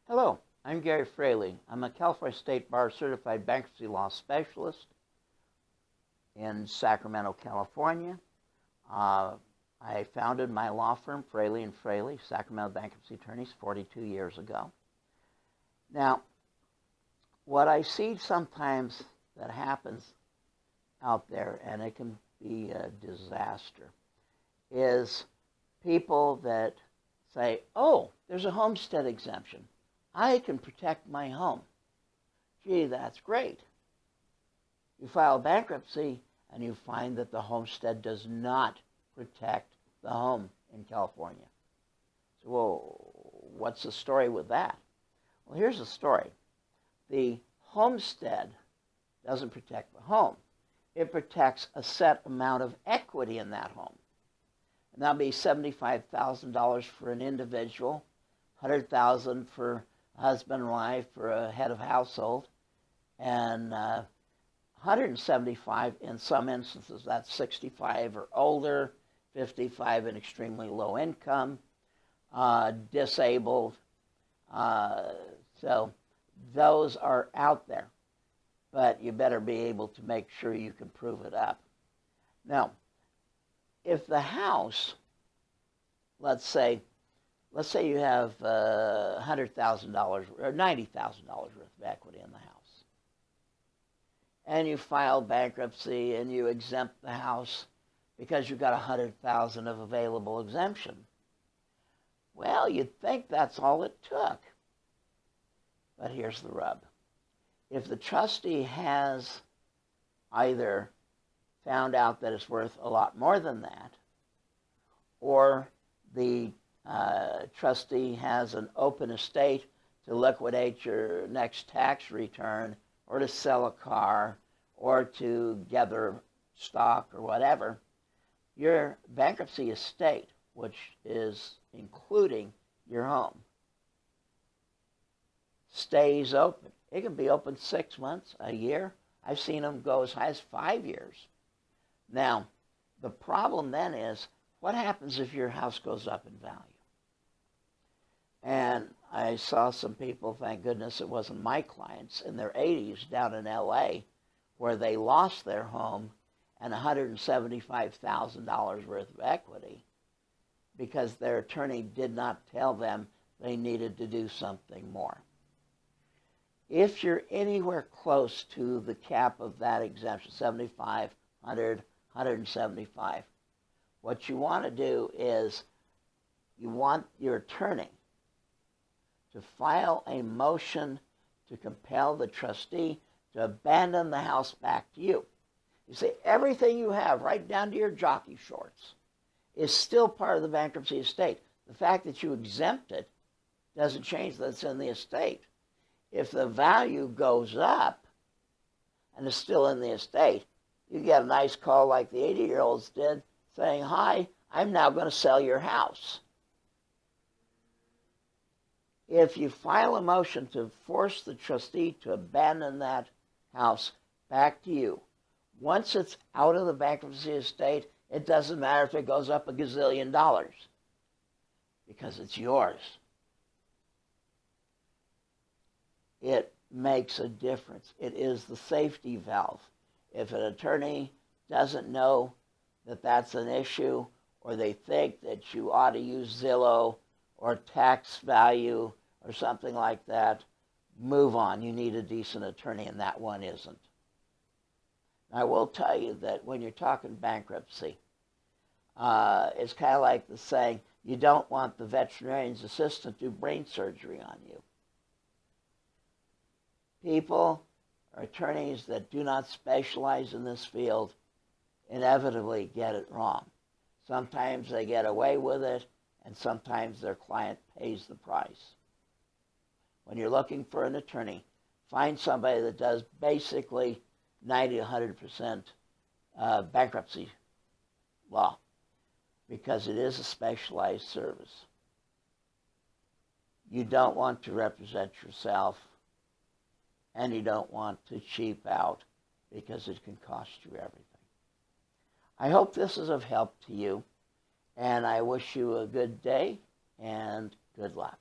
Hello, I'm Gary Fraley. I'm a California State Bar Certified Bankruptcy Law Specialist in Sacramento, California. I founded my law firm, Fraley & Fraley, Sacramento Bankruptcy Attorneys, 42 years ago. Now, what I see sometimes that happens out there, and it can be a disaster, is people that say, oh, there's a homestead exemption. I can protect my home. Gee, that's great. You file bankruptcy and you find that the homestead does not protect the home in California. So, well, what's the story with that? Well, here's the story. The homestead doesn't protect the home. It protects a set amount of equity in that home. And that'll be $75,000 for an individual, $100,000 for husband and wife, for a head of household, and $175 in some instances. That's 65 or older, 55 and extremely low income, disabled. So those are out there, but you better be able to make sure you can prove it up. Now, if the house, let's say you have $100,000 or $90,000 worth of equity in the house, and you file bankruptcy and you exempt the house because you've got $100,000 of available exemption. Well, you'd think that's all it took. But here's the rub. If the trustee has either found out that it's worth a lot more than that, or the trustee has an open estate to liquidate your next tax return, or to sell a car, or to gather stock or whatever, your bankruptcy estate, which is including your home, stays open. It can be open 6 months, a year. I've seen them go as high as 5 years. Now, the problem then is, what happens if your house goes up in value? And I saw some people, thank goodness it wasn't my clients, in their 80s down in LA, where they lost their home and $175,000 worth of equity because their attorney did not tell them they needed to do something more. If you're anywhere close to the cap of that exemption, 75, 100, 175, what you want to do is you want your attorney to file a motion to compel the trustee to abandon the house back to you. You say everything you have, right down to your jockey shorts, is still part of the bankruptcy estate. The fact that you exempt it doesn't change that it's in the estate. If the value goes up and is still in the estate, you get a nice call like the 80-year-olds did saying, hi, I'm now going to sell your house. If you file a motion to force the trustee to abandon that house back to you, once it's out of the bankruptcy estate, it doesn't matter if it goes up $1 gazillion because it's yours. It makes a difference. It is the safety valve. If an attorney doesn't know that that's an issue, or they think that you ought to use Zillow or tax value or something like that, move on. You need a decent attorney, and that one isn't. I will tell you that when you're talking bankruptcy, it's kind of like the saying, you don't want the veterinarian's assistant to do brain surgery on you. People or attorneys that do not specialize in this field inevitably get it wrong. Sometimes they get away with it, and sometimes their client pays the price. When you're looking for an attorney, find somebody that does basically 90 to 100% bankruptcy law, because it is a specialized service. You don't want to represent yourself, and you don't want to cheap out because it can cost you everything. I hope this is of help to you, and I wish you a good day and good luck.